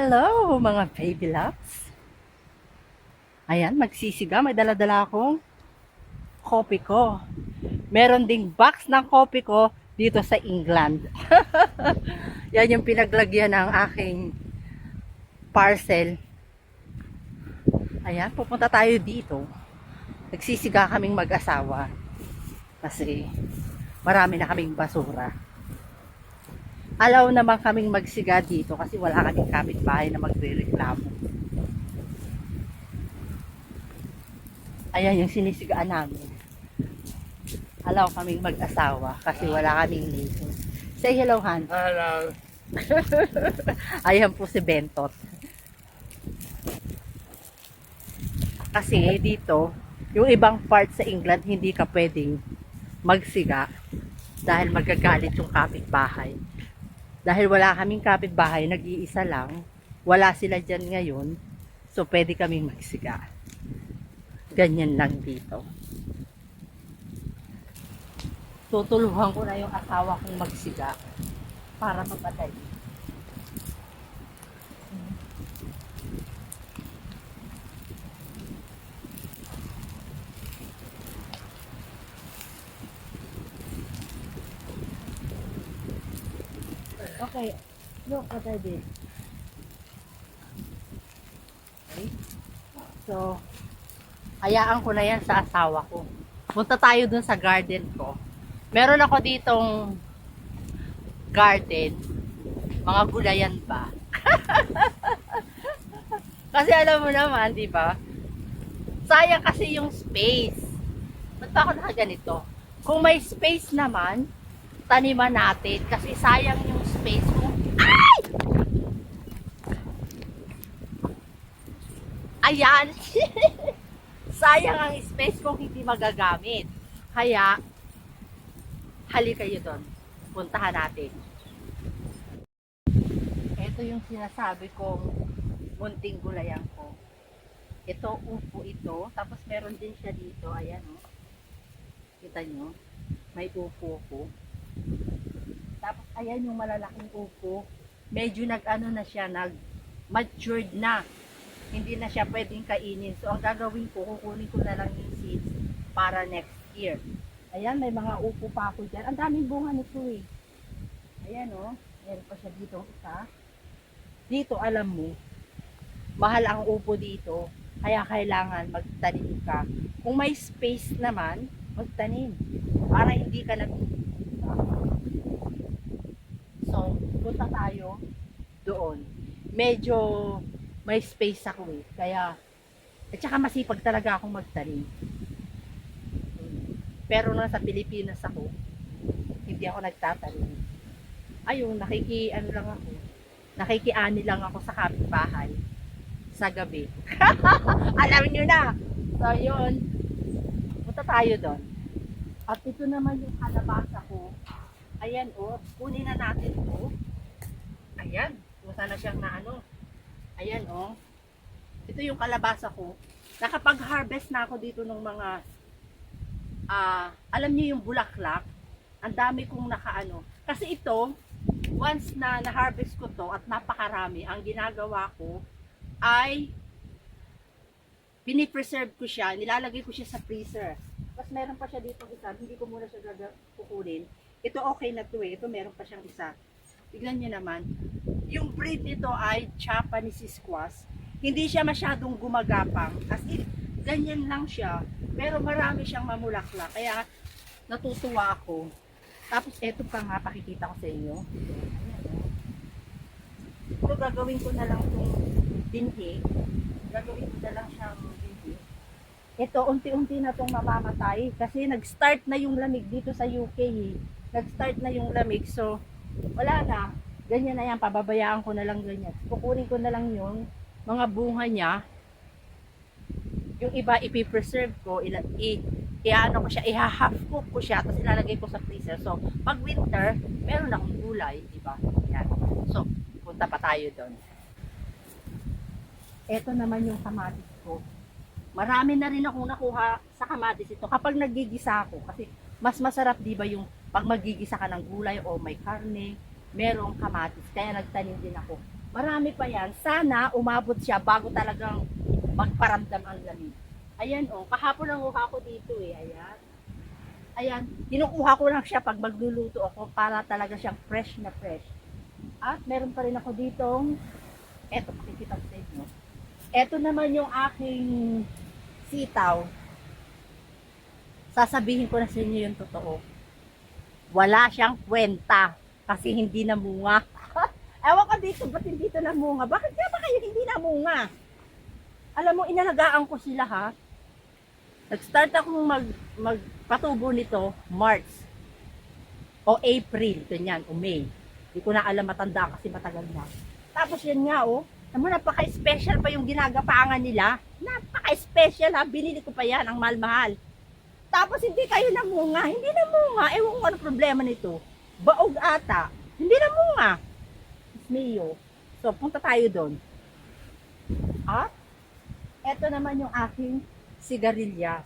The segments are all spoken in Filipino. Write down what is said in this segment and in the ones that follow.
Hello mga baby loves. Ayan, magsisiga. May dala-dala akong kopi ko. Meron ding box ng kopi ko dito sa England. Yan yung pinaglagyan ng aking parcel. Ayan, pupunta tayo dito. Nagsisiga kaming mag-asawa. Kasi marami na kaming basura. Alaw naman kaming magsiga dito kasi wala kaming kapitbahay na magre-reklamo. Ayan yung sinisigaan namin. Alaw kaming mag-asawa kasi wala kaming license. Say hello, Han. Hello. Ayan po si Bentot. Kasi dito, yung ibang part sa England, hindi ka pwedeng magsiga dahil magagalit yung kapitbahay. Dahil wala kaming kapitbahay, nag-iisa lang, wala sila dyan ngayon, so pwede kaming magsiga. Ganyan lang dito. Tutulungan ko na yung asawa kong magsiga para mapadali. Okay, look what I did. Okay. So, hayaan ko na yan sa asawa ko. Punta tayo dun sa garden ko. Meron ako ditong garden. Mga gulayan ba? Kasi alam mo naman, di ba? Sayang kasi yung space. Ba't ba ako nakaganito? Kung may space naman, taniman natin. Kasi sayang yung space mo. Ay! Ayan! Sayang ang space kung hindi magagamit. Kaya, halika kayo doon. Puntahan natin. Ito yung sinasabi kong munting gulayan ko. Ito, upo ito. Tapos meron din siya dito. Ayan, oh. Kita nyo? May upo ko. Tapos, ayan yung malalaking upo. Medyo nag-ano na siya, nag-matured na. Hindi na siya pwedeng kainin. So, ang gagawin ko, kukunin ko na lang yung seeds para next year. Ayan, may mga upo pa ako dyan. Ang daming bunga nito eh. Ayan o. Meron pa siya dito isa. Dito, alam mo, mahal ang upo dito. Kaya kailangan magtanim ka. Kung may space naman, magtanim. Para hindi ka nag... So, punta tayo doon. Medyo may space ako eh. Kaya, at saka masipag talaga akong magtanim. Pero nasa Pilipinas ako, hindi ako nagtatanim. Ayun, ano lang ako. Nakikiani lang ako sa kapitbahay sa gabi. Alam nyo na! So, yun. Punta tayo doon. At ito naman yung kalabasa ko. Ayan, oh. Kunin na natin to. Ayan. Kung sana siyang naano. Ayan, oh. Ito yung kalabasa ko. Nakapag-harvest na ako dito ng mga alam niyo yung bulaklak, ang dami kong nakaano. Kasi ito, once na na-harvest ko to at napakarami, ang ginagawa ko ay pinipreserve ko siya, nilalagay ko siya sa freezer. Tapos meron pa siya dito isa, hindi ko muna siya kukunin. Ito okay na to eh, ito meron pa siyang isa. Tignan niyo naman, yung breed nito ay Japanese squash. Hindi siya masyadong gumagapang, as in, ganyan lang siya. Pero marami siyang mamulaklak. Kaya natutuwa ako. Tapos eto pa nga, pakikita ko sa inyo. Ito gagawin ko na lang itong binhi. Gagawin ko na lang siyang binhi. Ito, unti-unti na itong mamamatay. Kasi nag-start na yung lamig dito sa UK. Eh. Nag-start na yung lamig. So, wala na. Ganyan na yan. Pababayaan ko na lang ganyan. Kukunin ko na lang yung mga bunga niya. Yung iba ipipreserve ko, i-ano ko siya, i-half cook ko siya, tapos ilalagay ko sa freezer. So, pag winter, meron akong gulay, di ba? Yan. So, punta pa tayo doon. Ito naman yung kamatis ko. Marami na rin akong nakuha sa kamatis ito kapag nagigisa ako. Kasi mas masarap, di ba, yung pag magigisa ka ng gulay o may karne, merong kamatis. Kaya nagtanim din ako. Marami pa yan. Sana umabot siya bago talagang magparamdam ang lamig. Ayan oh, kahapon nanguha ko dito eh. Ayan. Ayan, kinukuha ko lang siya pag magluluto ako para talaga siyang fresh na fresh. At meron pa rin ako ditong, eto makikita ko sa inyo. Eto naman yung aking sitaw. Sasabihin ko na sa inyo yung totoo. Wala siyang kwenta kasi hindi namunga. Ewan ko dito, ba't hindi ito namunga? Bakit kaya ba kayo hindi namunga? Alam mo, inalagaan ko sila ha. Nag-start akong magpatubo nito March o April, ganyan, o May. Hindi ko na alam, matanda kasi matagal na. Tapos yan nga oh, naman napaka-special pa yung ginagapangan nila. Napaka-special ha, binili ko pa yan, ang mahal-mahal. Tapos hindi kayo namunga, hindi namunga. Ewan ko ano problema nito. Baog ata, hindi namunga. Mio. So, punta tayo doon. At, eto naman yung aking sigarilyas.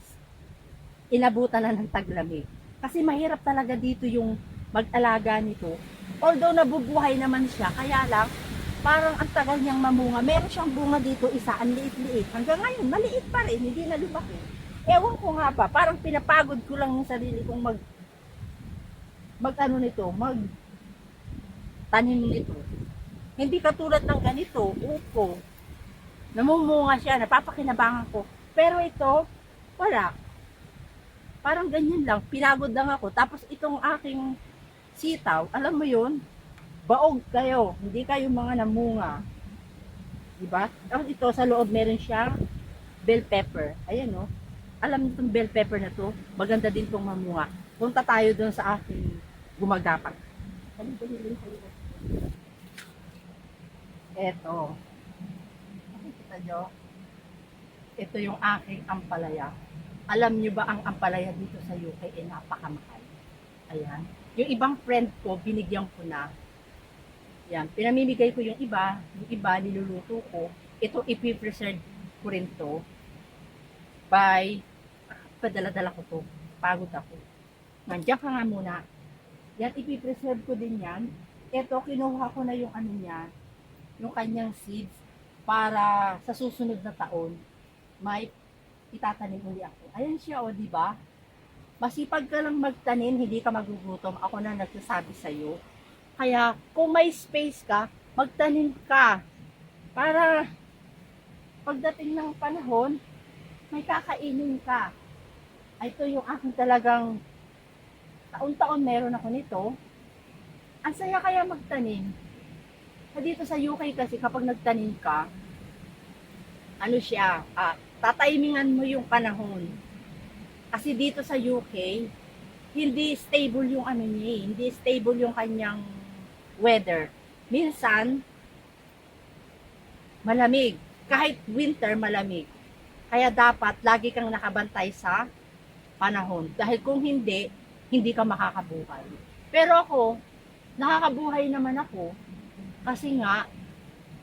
Inabutan na ng taglamig. Kasi mahirap talaga dito yung mag-alaga nito. Although nabubuhay naman siya, kaya lang, parang ang tagal niyang mamunga. Meron siyang bunga dito, isa, ang liit-liit. Hanggang ngayon, maliit pa rin, hindi na lumaki. Ewan ko nga pa, parang pinapagod ko lang yung sarili kong tanim nito. Hindi katulad ng ganito, upo. Namumunga siya, napapakinabangan ko. Pero ito, wala. Parang ganyan lang, pinagod lang ako. Tapos itong aking sitaw, alam mo yun, baog kayo, hindi kayo mga namunga. Diba? Tapos ito, sa loob meron siyang bell pepper. Ayan o. Alam niyo itong bell pepper na to, maganda din itong mamunga. Punta tayo doon sa aking gumagapang. Eto. Nakikita nyo? Ito yung aking ampalaya. Alam niyo ba ang ampalaya dito sa UK ay napakamahal? Ayan. Yung ibang friend ko, binigyan ko na. Yan. Pinamimigay ko yung iba niluluto ko. Ito, ipipreserve ko rin to. By padala-dala ko to. Pagod ako. Nandiyan ka nga muna. Yan, ipipreserve ko din yan. Ito, kinuha ko na yung ano niya, yung kanyang seeds, para sa susunod na taon, may itatanim uli ako. Ayan siya, o, diba? Masipag ka lang magtanim, hindi ka magugutom. Ako na nagsasabi sa'yo. Kaya, kung may space ka, magtanim ka. Para, pagdating ng panahon, may kakainin ka. Ito yung aking talagang taon-taon meron ako nito. Ang saya kaya magtanim. Dito sa UK kasi kapag nagtanim ka, ano siya, tatimingan mo yung panahon. Kasi dito sa UK, hindi stable yung ano niya, hindi stable yung kanyang weather. Minsan, malamig. Kahit winter, malamig. Kaya dapat lagi kang nakabantay sa panahon. Dahil kung hindi, hindi ka makakabuhay. Pero ako, nakakabuhay naman ako. Kasi nga,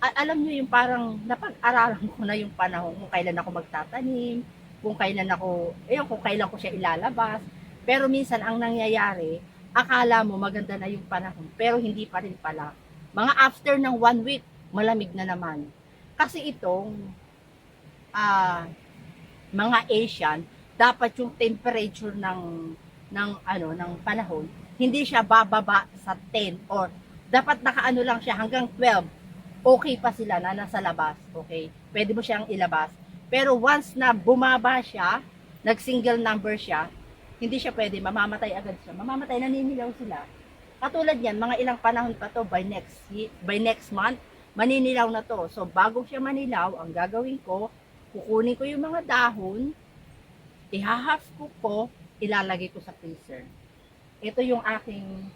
alam nyo yung parang napag-aralan ko na yung panahon kung kailan ako magtatanim, kung kailan ko siya ilalabas. Pero minsan ang nangyayari, akala mo maganda na yung panahon, pero hindi pa rin pala. Mga after ng 1 week, malamig na naman. Kasi itong mga Asian, dapat yung temperature ng panahon, hindi siya bababa sa 10 or dapat nakaano lang siya hanggang 12. Okay pa sila na nasa labas, okay? Pwede mo siyang ilabas. Pero once na bumaba siya, nag-single number siya, hindi siya pwede, mamamatay agad siya. Mamamatay, naninilaw sila. Katulad yan, mga ilang panahon pa to, by next month, maninilaw na to. So, bago siya manilaw, ang gagawin ko, kukunin ko yung mga dahon, ihahas ko, ilalagay ko sa freezer. Ito yung aking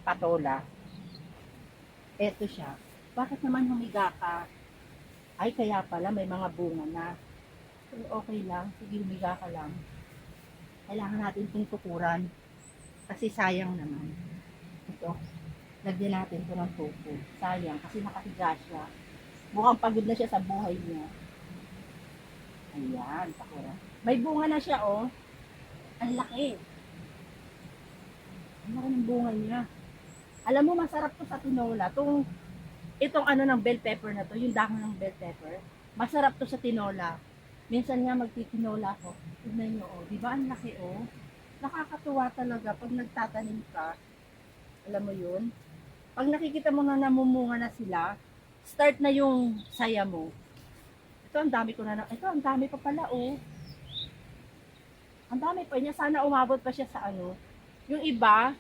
patola. Ito siya. Bakit naman humiga ka? Ay, kaya pala, may mga bunga na. So, okay lang. Sige, humiga ka lang. Kailangan natin itong tukuran. Kasi sayang naman. Ito. Lagyan natin ito ng tuko. Sayang, kasi nakahiga siya. Mukhang pagod na siya sa buhay niya. Ayan, takura. May bunga na siya, oh. Ang laki. Ang laki ng bunga niya. Alam mo, masarap to sa tinola. Itong Itong ano ng bell pepper na to, yung dahon ng bell pepper, masarap to sa tinola. Minsan nga magtitinola ko. Tignan nyo, oh. Di ba ang laki, oh? Nakakatuwa talaga pag nagtatanim ka. Alam mo yun? Pag nakikita mo na namumunga na sila, start na yung saya mo. Ito, ang dami ko na. Ito, ang dami pa pala, oh. Ang dami pa niya. Sana umabot pa siya sa ano. Yung iba,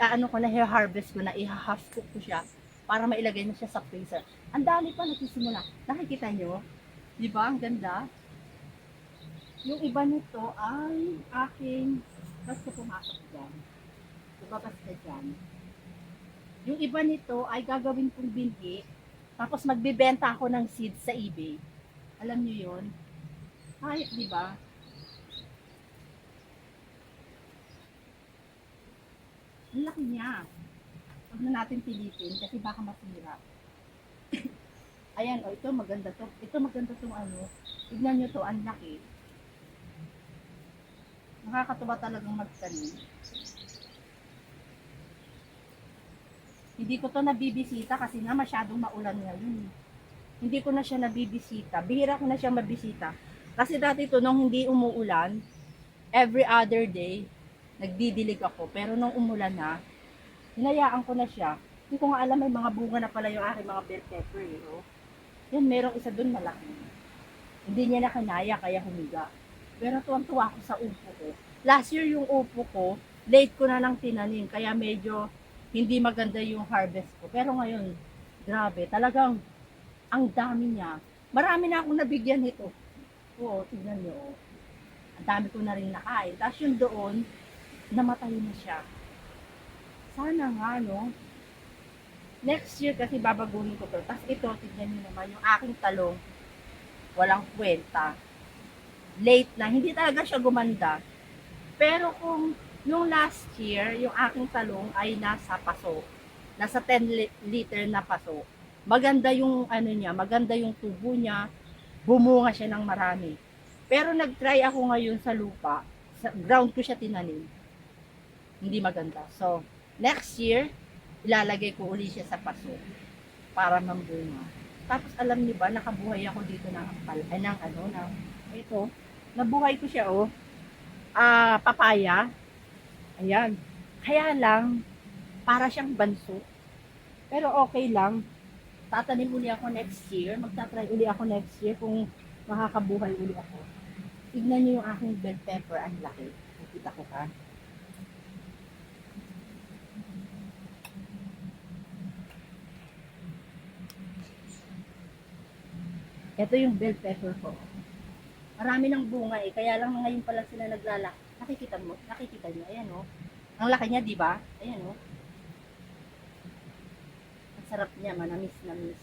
ano ko na, harvest ko na, i-half cook ko siya para mailagay na siya sa freezer. Ang dami pa nagsisimula. Nakikita nyo? Di ba? Ang ganda. Yung iba nito ay aking, basta pumasok dyan. Lumabas ka dyan. Yung iba nito ay gagawin kong binhi, tapos magbibenta ako ng seeds sa eBay. Alam nyo yun? Ay, di ba? Ang laki niya. Huwag na natin pilitin kasi baka masira. Ayan, oh, ito maganda to. Ito maganda tong ano. Tignan nyo to, ang laki. Nakakatuwa talagang magtanim. Hindi ko to nabibisita kasi nga masyadong maulan ngayon. Hindi ko na siya nabibisita. Bihira ko na siya mabisita. Kasi dati to, nung hindi umuulan, every other day, nagdidilig ako. Pero nung umulan na, hinayaan ko na siya. Hindi ko nga alam, may mga bunga na pala yung aking mga bell pepper. Eh, oh. Yan, merong isa dun malaki. Hindi niya na kanaya, kaya humiga. Pero tuwang-tuwa ako sa upo ko. Last year yung upo ko, late ko na lang tinanim. Kaya medyo hindi maganda yung harvest ko. Pero ngayon, grabe, talagang ang dami niya. Marami na akong nabigyan nito. Oo, tignan niyo. Oh. Ang dami ko na rin nakain. Tapos yung doon, namatay na siya. Sana nga, no? Next year kasi babaguhin ko to. Tapos ito, tignan niyo naman, yung aking talong, walang kwenta. Late na, hindi talaga siya gumanda. Pero kung yung last year, yung aking talong ay nasa paso, nasa 10 liter na paso, maganda yung ano niya, maganda yung tubo niya, bumunga siya ng marami. Pero nag-try ako ngayon sa lupa, sa ground ko siya tinanim, hindi maganda. So, next year, ilalagay ko uli siya sa paso para mambunga. Tapos alam niyo ba, nakabuhay ako dito ng ay ng ano, ng ito, nabuhay ko siya, oh. Papaya. Ayan. Kaya lang, para siyang banso. Pero okay lang. Tatanim uli ako next year. Magtatry uli ako next year kung makakabuhay uli ako. Tignan niyo yung aking bell pepper. Ang laki. Nakita ko ka. Ito yung bell pepper ko. Marami ng bunga eh. Kaya lang ngayon pa lang sila naglalak. Nakikita mo? Nakikita niyo? Ayan oh. Ang laki niya, di ba? Ayan oh. Ang sarap niya, manamis-namis.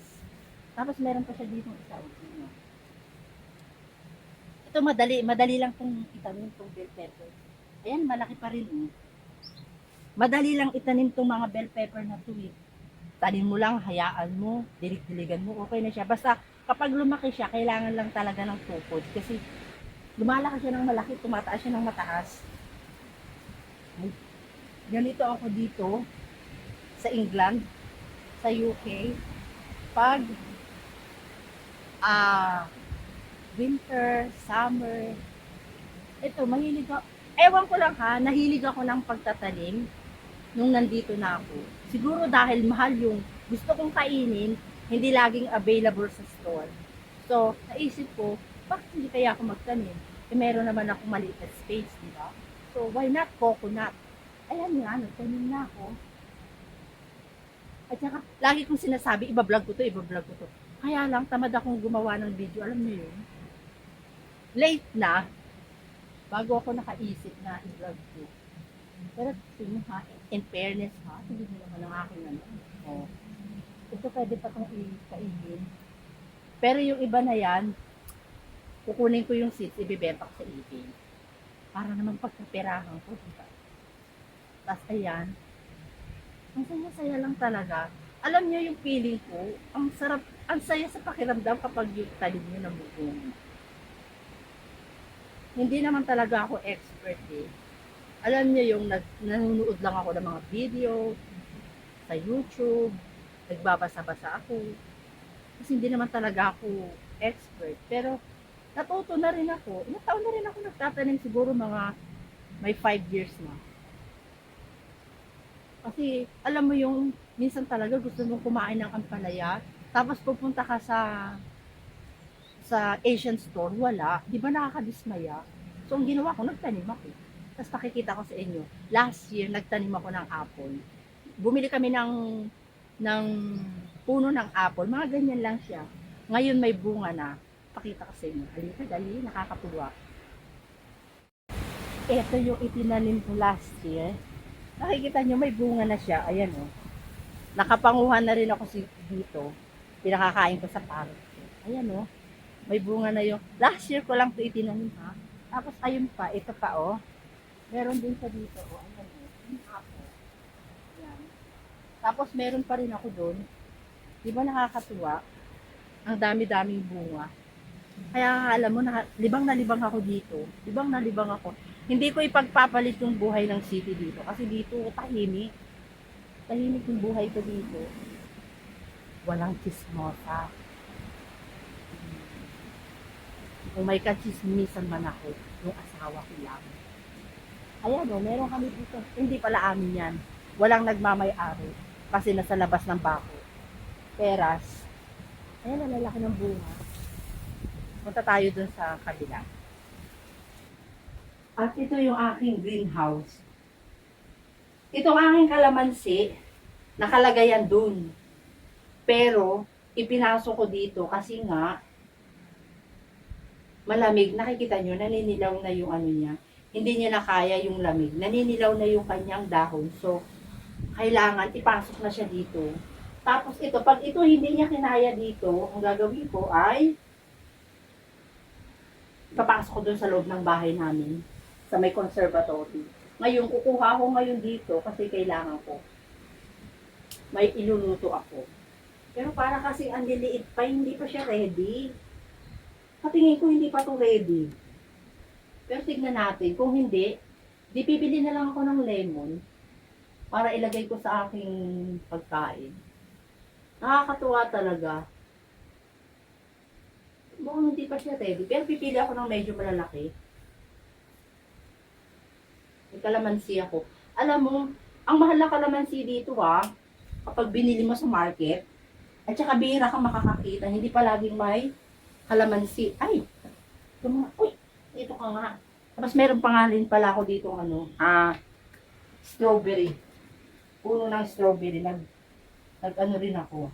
Tapos meron pa siya dito isa. Ito madali lang itong itanim itong bell pepper. Ayan, malaki pa rin. Oh. Madali lang itanim itong mga bell pepper na ito eh. Tanim mo lang, hayaan mo, dilig-diligan mo, okay na siya. Basta kapag lumaki siya, kailangan lang talaga ng tukod. Kasi lumalaki siya ng malaki, tumataas siya ng mataas. Ganito ako dito sa England, sa UK. Pag winter, summer, ito, mahilig ako. Ewan ko lang ha, nahilig ako ng pagtatanim nung nandito na ako. Siguro dahil mahal yung gusto kong kainin, hindi laging available sa store. So, naisip ko, bakit hindi kaya ako magtanim? Eh, meron naman akong maliit na space, di ba? So, why not coconut? Ayan nga, nagtanim na ako. At saka, lagi kong sinasabi, ibablog ko to, ibablog ko to. Kaya lang, tamad akong gumawa ng video. Alam niyo yun? Late na, bago ako nakaisip na i-vlog ko. Pero tingin ha, in fairness ha, hindi mo naman ang aking ano. Oh. Ito pwede pa itong i-kainin. Pero yung iba na yan, kukunin ko yung seeds, ibibenta ko sa eBay. Para naman pagkapirahan ko, diba? Tapos ayan, ang saya-saya lang talaga. Alam niyo yung feeling ko, ang sarap, ang saya sa pakiramdam kapag yung talim niyo na mubong. Hindi naman talaga ako expert eh. Alam niyo yung nanonood lang ako ng mga video sa YouTube. nagbabasa-basa ako. Kasi hindi naman talaga ako expert. Pero natuto na rin ako. Ilang taon na rin ako nagtatanim, siguro mga may 5 years na. Kasi alam mo yung minsan talaga gusto mong kumain ng ampalaya, tapos pupunta ka sa Asian store, wala. Di ba nakakadismaya? So ang ginawa ko, nagtanim ako. Tapos pakikita ko sa inyo, last year nagtanim ako ng apple. Bumili kami ng puno ng apple, mga ganyan lang siya. Ngayon may bunga na. Pakita ko sa inyo. Halika, dali, nakakatuwa. Ito yung itinanim ko last year. Nakikita nyo, may bunga na siya. Ayan o. Nakapanguhan na rin ako dito. Pinakakain ko sa parrot. Ayan o. May bunga na yung, last year ko lang ito itinanim ha. Tapos ayun pa, ito pa o. Meron din sa dito o. Ayan o. Yung apple. Ayan. Tapos meron pa rin ako doon. Di ba nakakatuwa? Ang dami-daming bunga. Kaya alam mo, libang na libang ako dito. Libang na libang ako. Hindi ko ipagpapalit yung buhay ng city dito. Kasi dito, tahimik. Tahimik yung buhay ko dito. Walang chismosa. Kung may kachismisan man ako, yung asawa ko lang. Ayan o, meron kami dito. Hindi pala amin yan. Walang nagmamay-ari. Kasi nasa labas ng bako. Peras. Ayan, ang lalaki ng bunga. Punta tayo dun sa kabila. At ito yung aking greenhouse. Itong aking kalamansi, nakalagay yan dun. Pero, ipinasok ko dito kasi nga, malamig. Nakikita nyo, naninilaw na yung ano niya. Hindi niya na kaya yung lamig. Naninilaw na yung kanyang dahon. So, kailangan ipasok na siya dito. Tapos ito, pag ito hindi niya kinaya dito, ang gagawin ko ay papasok ko doon sa loob ng bahay namin sa may conservatory. Ngayon, kukuha ko ngayon dito kasi kailangan ko. May iluluto ako. Pero para kasi ang liliit pa, hindi pa siya ready. Patingin ko hindi pa to ready. Pero tignan natin, kung hindi, di pipili na lang ako ng lemon para ilagay ko sa aking pagkain. Nakakatuwa talaga. Mukhang hindi pa siya ready. Pero pipili ako ng medyo malalaki. May kalamansi ako. Alam mo, ang mahal na kalamansi dito kapag binili mo sa market, at saka bihira kang makakakita, hindi palaging may kalamansi. Ay! Uy! Ito ka nga. Tapos meron pangalan pala ako dito strawberry. Puno ng strawberry. Nag-ano rin ako.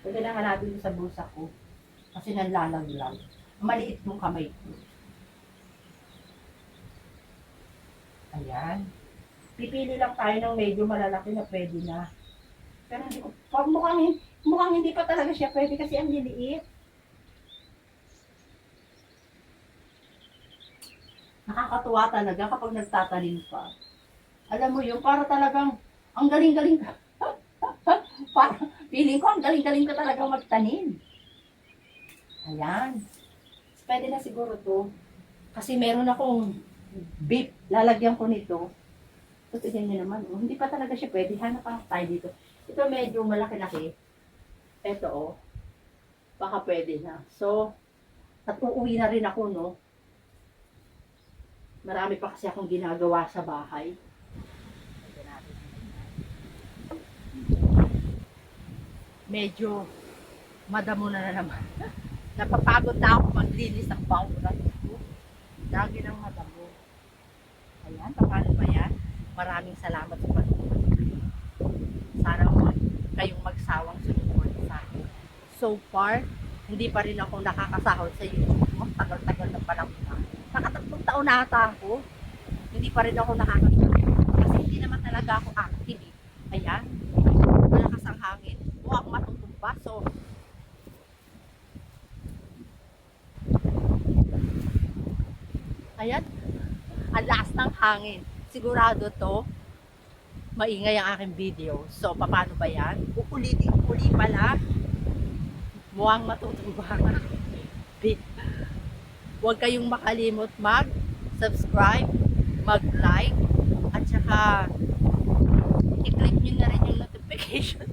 Kailangan natin sa bulsa ko. Kasi nanlalaglag. Maliit yung kamay ko. Ayan. Pipili lang tayo ng medyo malalaki na pwede na. Pero mukhang hindi pa talaga siya pwede kasi ang liliit. Nakakatuwa talaga kapag nagtatanim ka. Alam mo yun, para talagang ang galing-galing ka. Feeling ko, ang galing-galing ka talaga magtanim. Ayan. Pwede na siguro to. Kasi meron akong beef. Lalagyan ko nito. So, tignan nyo naman. Hindi pa talaga siya pwede. Hanap pa tayo dito. Ito medyo malaki-laki. Ito baka pwede na. So, at uuwi na rin ako, no? Marami pa kasi akong ginagawa sa bahay. Medyo madamo na naman. Napapagod na ako maglinis ng bakuran ko. Lagi ng madamo. Ayan, paano ba yan? Maraming salamat sa panonood. Sana kayong magsawang sumunod sa akin. So far, hindi pa rin ako nakakasahod sa YouTube. Tagal-tagal na pala ko na. Nakatatlong taon na ata ako. Hindi pa rin ako nakakasahod. Kasi hindi naman talaga ako active. Ayan. Malakas ang hangin. Mukhang matutumba. So, ayan. Ang lakas ng hangin. Sigurado to, maingay ang aking video. So, paano ba yan? Uli pala. Mukhang matutumba. Huwag kayong makalimot mag-subscribe, mag-like, at saka i-click nyo na rin yung notification notification.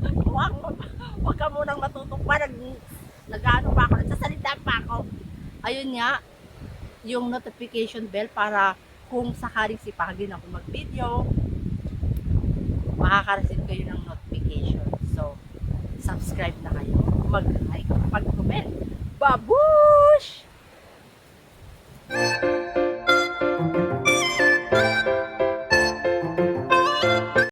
Huwag ka munang matutok pa. Nag-ano pa ako, nagsasalita pa ako. Ayun nga, yung notification bell para kung sakaling sipagin ako mag-video, makaka-receive kayo ng notification. So, subscribe na kayo. Mag-like, mag-comment. Babush!